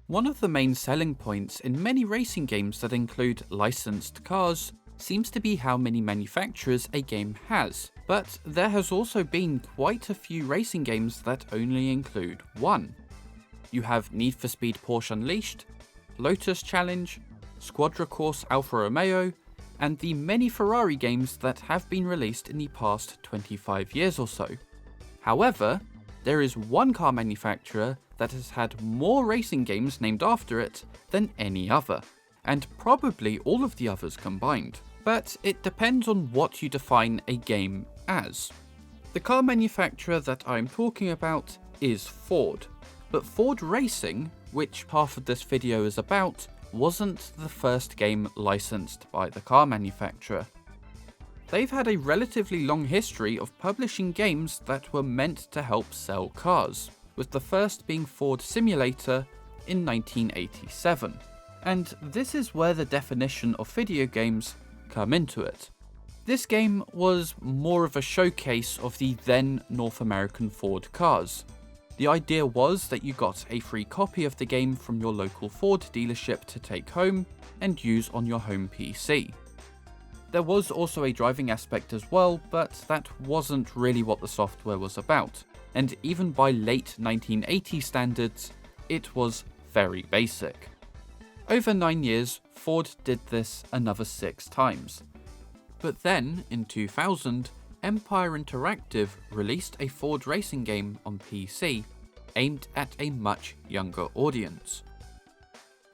One of the main selling points in many racing games that include licensed cars seems to be how many manufacturers a game has, but there has also been quite a few racing games that only include one. You have Need for Speed Porsche Unleashed, Lotus Challenge, Squadra Corse Alfa Romeo, and the many Ferrari games that have been released in the past 25 years or so. However, there is one car manufacturer that has had more racing games named after it than any other, and probably all of the others combined. But it depends on what you define a game as. The car manufacturer that I'm talking about is Ford, but Ford Racing, which half of this video is about, wasn't the first game licensed by the car manufacturer. They've had a relatively long history of publishing games that were meant to help sell cars, with the first being Ford Simulator in 1987. And this is where the definition of video games come into it. This game was more of a showcase of the then North American Ford cars. The idea was that you got a free copy of the game from your local Ford dealership to take home and use on your home PC. There was also a driving aspect as well, but that wasn't really what the software was about, and even by late 1980 standards, it was very basic. Over 9 years, Ford did this another 6 times. But then, in 2000, Empire Interactive released a Ford racing game on PC, aimed at a much younger audience.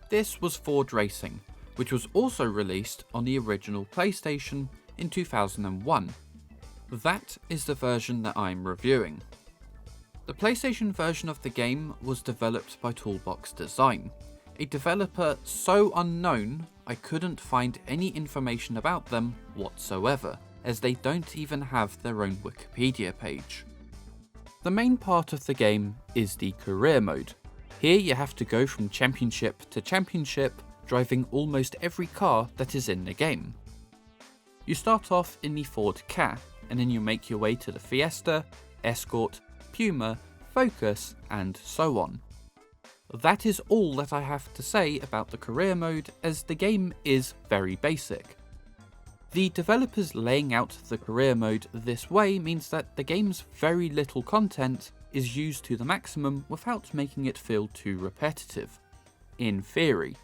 This was Ford Racing, which was also released on the original PlayStation in 2001. That is the version that I'm reviewing. The PlayStation version of the game was developed by Toolbox Design, a developer so unknown I couldn't find any information about them whatsoever, as they don't even have their own Wikipedia page. The main part of the game is the career mode. Here you have to go from championship to championship, driving almost every car that is in the game. You start off in the Ford Ka, and then you make your way to the Fiesta, Escort, Puma, Focus, and so on. That is all that I have to say about the career mode, as the game is very basic. The developers laying out the career mode this way means that the game's very little content is used to the maximum without making it feel too repetitive. In theory.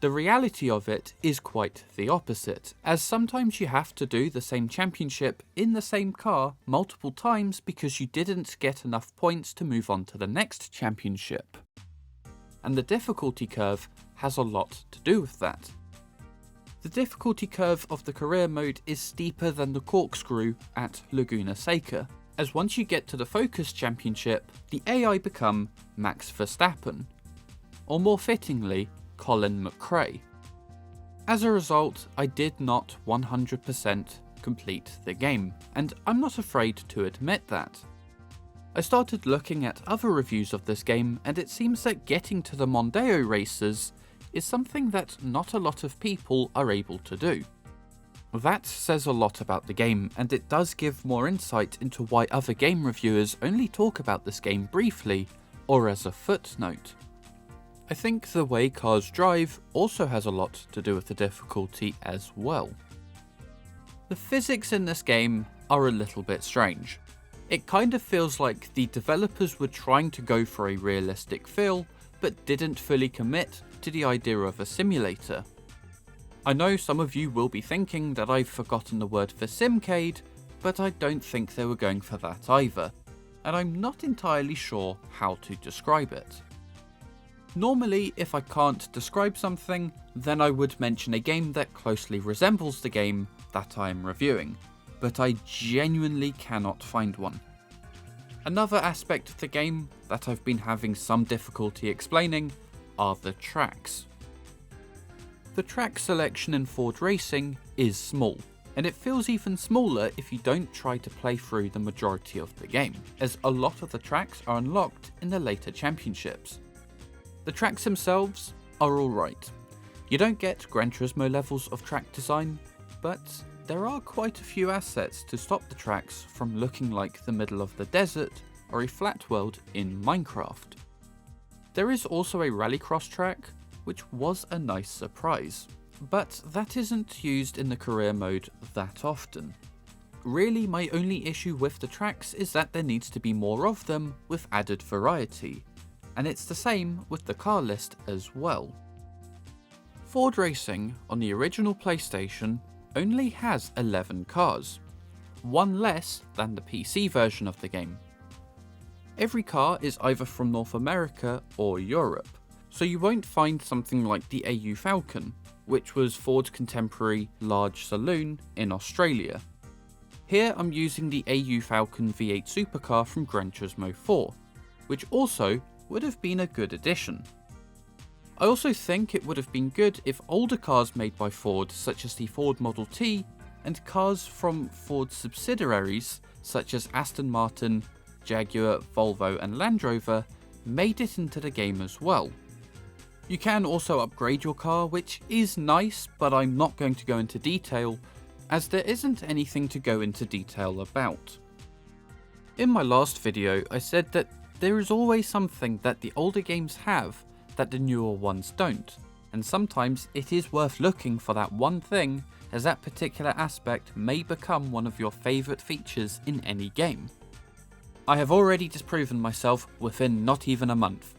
The reality of it is quite the opposite, as sometimes you have to do the same championship in the same car multiple times because you didn't get enough points to move on to the next championship. And the difficulty curve has a lot to do with that. The difficulty curve of the career mode is steeper than the corkscrew at Laguna Seca, as once you get to the Focus Championship, the AI become Max Verstappen, or more fittingly, Colin McRae. As a result, I did not 100% complete the game, and I'm not afraid to admit that. I started looking at other reviews of this game, and it seems that getting to the Mondeo races is something that not a lot of people are able to do. That says a lot about the game, and it does give more insight into why other game reviewers only talk about this game briefly, or as a footnote. I think the way cars drive also has a lot to do with the difficulty as well. The physics in this game are a little bit strange. It kind of feels like the developers were trying to go for a realistic feel, but didn't fully commit to the idea of a simulator. I know some of you will be thinking that I've forgotten the word for simcade, but I don't think they were going for that either, and I'm not entirely sure how to describe it. Normally, if I can't describe something, then I would mention a game that closely resembles the game that I am reviewing, but I genuinely cannot find one. Another aspect of the game that I've been having some difficulty explaining are the tracks. The track selection in Ford Racing is small, and it feels even smaller if you don't try to play through the majority of the game, as a lot of the tracks are unlocked in the later championships. The tracks themselves are alright. You don't get Gran Turismo levels of track design, but there are quite a few assets to stop the tracks from looking like the middle of the desert or a flat world in Minecraft. There is also a rallycross track, which was a nice surprise, but that isn't used in the career mode that often. Really, my only issue with the tracks is that there needs to be more of them with added variety, and it's the same with the car list as well. Ford Racing on the original PlayStation only has 11 cars, one less than the PC version of the game. Every car is either from North America or Europe, so you won't find something like the AU Falcon, which was Ford's contemporary large saloon in Australia. Here I'm using the AU Falcon V8 supercar from Gran Turismo 4, which also would have been a good addition. I also think it would have been good if older cars made by Ford, such as the Ford Model T, and cars from Ford subsidiaries, such as Aston Martin, Jaguar, Volvo and Land Rover, made it into the game as well. You can also upgrade your car, which is nice, but I'm not going to go into detail, as there isn't anything to go into detail about. In my last video, I said that there is always something that the older games have that the newer ones don't, and sometimes it is worth looking for that one thing, as that particular aspect may become one of your favourite features in any game. I have already disproven myself within not even a month.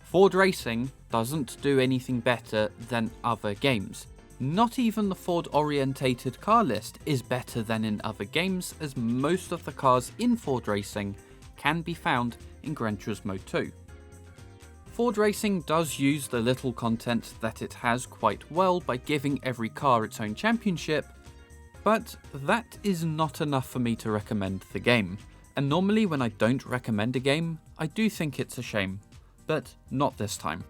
Ford Racing doesn't do anything better than other games. Not even the Ford-orientated car list is better than in other games, as most of the cars in Ford Racing can be found in Gran Turismo 2. Ford Racing does use the little content that it has quite well by giving every car its own championship, but that is not enough for me to recommend the game. And normally when I don't recommend a game, I do think it's a shame, but not this time.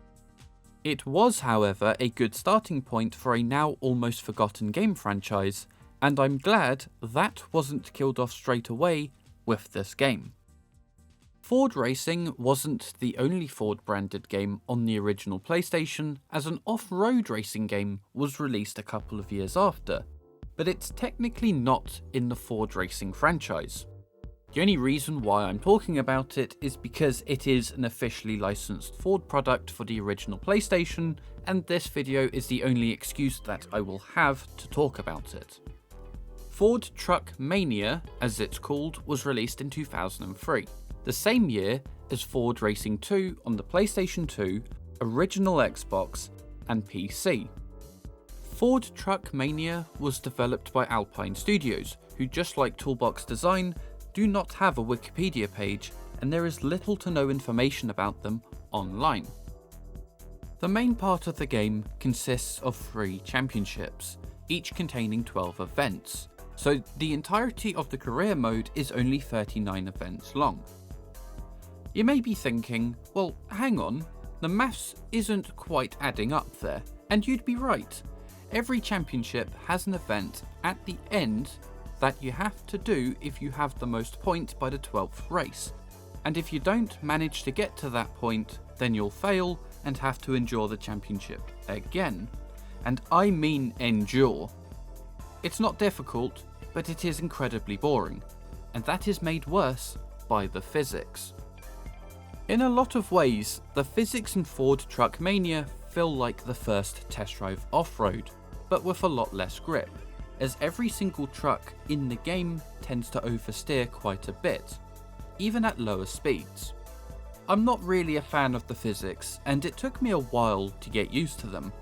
It was, however, a good starting point for a now almost forgotten game franchise, and I'm glad that wasn't killed off straight away with this game. Ford Racing wasn't the only Ford branded game on the original PlayStation, as an off-road racing game was released a couple of years after, but it's technically not in the Ford Racing franchise. The only reason why I'm talking about it is because it is an officially licensed Ford product for the original PlayStation, and this video is the only excuse that I will have to talk about it. Ford Truck Mania, as it's called, was released in 2003, the same year as Ford Racing 2 on the PlayStation 2, original Xbox, and PC. Ford Truck Mania was developed by Alpine Studios, who, just like Toolbox Design, do not have a Wikipedia page, and there is little to no information about them online. The main part of the game consists of 3 championships, each containing 12 events, so the entirety of the career mode is only 39 events long. You may be thinking, well, hang on, the maths isn't quite adding up there, and you'd be right. Every championship has an event at the end that you have to do if you have the most points by the 12th race, and if you don't manage to get to that point, then you'll fail and have to endure the championship again. And I mean endure. It's not difficult, but it is incredibly boring, and that is made worse by the physics. In a lot of ways, the physics in Ford Truck Mania feel like the first test drive off-road, but with a lot less grip, as every single truck in the game tends to oversteer quite a bit, even at lower speeds. I'm not really a fan of the physics, and it took me a while to get used to them.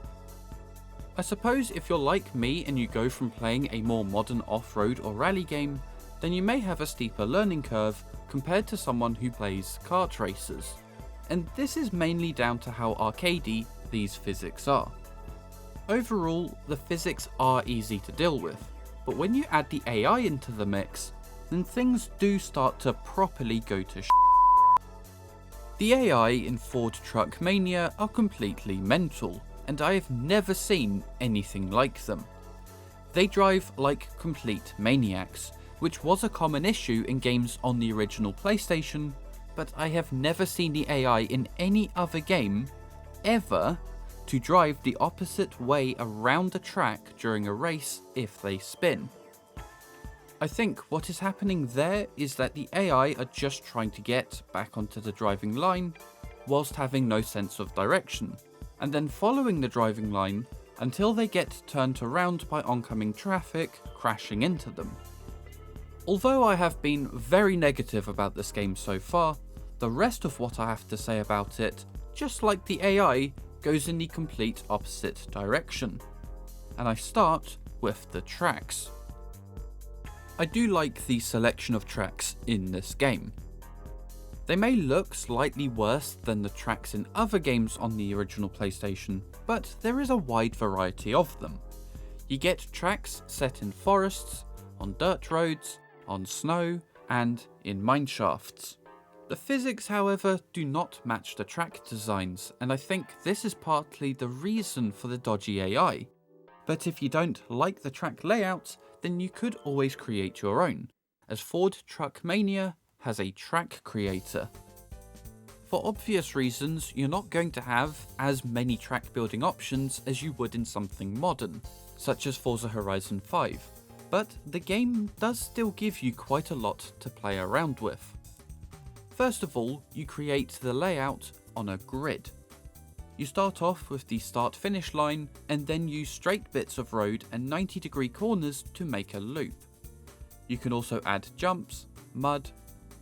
I suppose if you're like me and you go from playing a more modern off-road or rally game, then you may have a steeper learning curve compared to someone who plays kart races. And this is mainly down to how arcadey these physics are. Overall, the physics are easy to deal with, but when you add the AI into the mix, then things do start to properly go to The AI in Ford Truck Mania are completely mental, and I have never seen anything like them. They drive like complete maniacs, which was a common issue in games on the original PlayStation, but I have never seen the AI in any other game, ever, to drive the opposite way around the track during a race if they spin. I think what is happening there is that the AI are just trying to get back onto the driving line, whilst having no sense of direction, and then following the driving line until they get turned around by oncoming traffic crashing into them. Although I have been very negative about this game so far, the rest of what I have to say about it, just like the AI, goes in the complete opposite direction. And I start with the tracks. I do like the selection of tracks in this game. They may look slightly worse than the tracks in other games on the original PlayStation, but there is a wide variety of them. You get tracks set in forests, on dirt roads, on snow, and in mineshafts. The physics, however, do not match the track designs, and I think this is partly the reason for the dodgy AI. But if you don't like the track layout, then you could always create your own, as Ford Truck Mania has a track creator. For obvious reasons, you're not going to have as many track building options as you would in something modern, such as Forza Horizon 5, but the game does still give you quite a lot to play around with. First of all, you create the layout on a grid. You start off with the start-finish line and then use straight bits of road and 90-degree corners to make a loop. You can also add jumps, mud,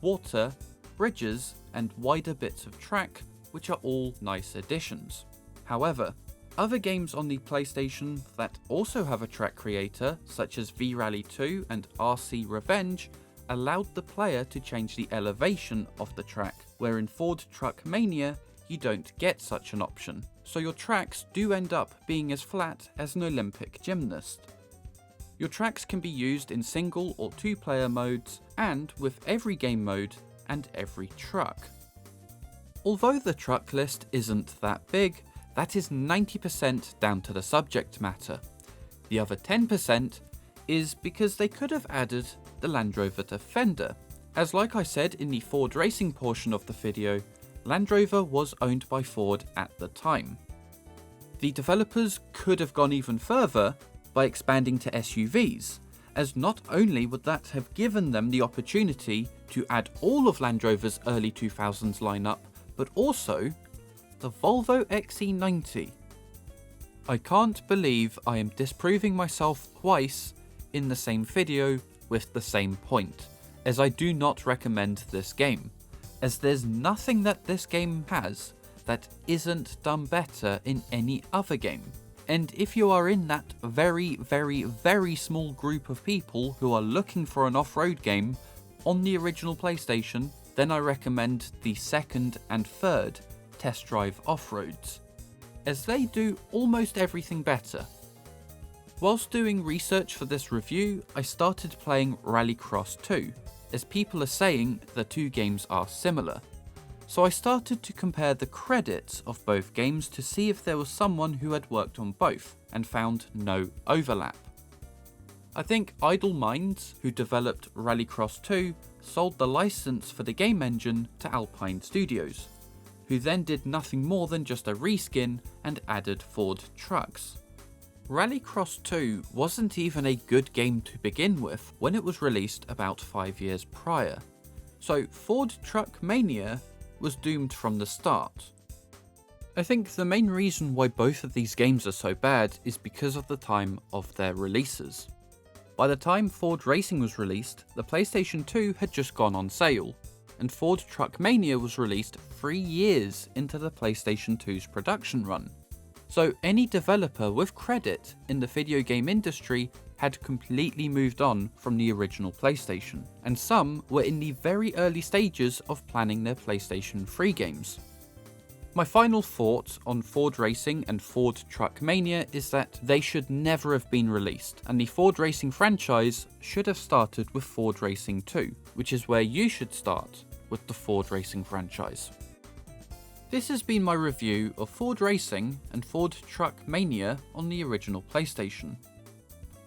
water, bridges, and wider bits of track, which are all nice additions. However, other games on the PlayStation that also have a track creator, such as V-Rally 2 and RC Revenge, allowed the player to change the elevation of the track, where in Ford Truck Mania, you don't get such an option, so your tracks do end up being as flat as an Olympic gymnast. Your tracks can be used in single or two-player modes, and with every game mode and every truck. Although the truck list isn't that big, that is 90% down to the subject matter. The other 10% is because they could have added the Land Rover Defender, as like I said in the Ford racing portion of the video, Land Rover was owned by Ford at the time. The developers could have gone even further by expanding to SUVs, as not only would that have given them the opportunity to add all of Land Rover's early 2000s lineup, but also the Volvo XC90. I can't believe I am disproving myself twice in the same video with the same point, as I do not recommend this game, as there's nothing that this game has that isn't done better in any other game. And if you are in that very, very, very small group of people who are looking for an off-road game on the original PlayStation, then I recommend the second and third Test Drive Off-Roads, as they do almost everything better. Whilst doing research for this review, I started playing Rallycross 2, as people are saying the two games are similar. So I started to compare the credits of both games to see if there was someone who had worked on both, and found no overlap. I think Idle Minds, who developed Rallycross 2, sold the license for the game engine to Alpine Studios, who then did nothing more than just a reskin and added Ford trucks. Rallycross 2 wasn't even a good game to begin with when it was released about 5 years prior, so Ford Truck Mania was doomed from the start. I think the main reason why both of these games are so bad is because of the time of their releases. By the time Ford Racing was released, the PlayStation 2 had just gone on sale, and Ford Truck Mania was released 3 years into the PlayStation 2's production run. So any developer with credit in the video game industry had completely moved on from the original PlayStation, and some were in the very early stages of planning their PlayStation 3 games. My final thought on Ford Racing and Ford Truck Mania is that they should never have been released, and the Ford Racing franchise should have started with Ford Racing 2, which is where you should start with the Ford Racing franchise. This has been my review of Ford Racing and Ford Truck Mania on the original PlayStation.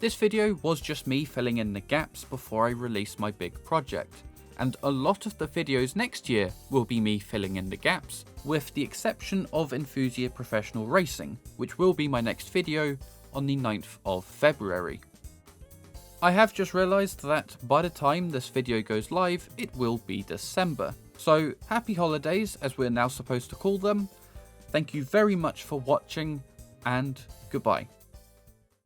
This video was just me filling in the gaps before I release my big project, and a lot of the videos next year will be me filling in the gaps, with the exception of Enthusia Professional Racing, which will be my next video on the 9th of February. I have just realised that by the time this video goes live, it will be December, So happy holidays, as we're now supposed to call them. Thank you very much for watching, and goodbye.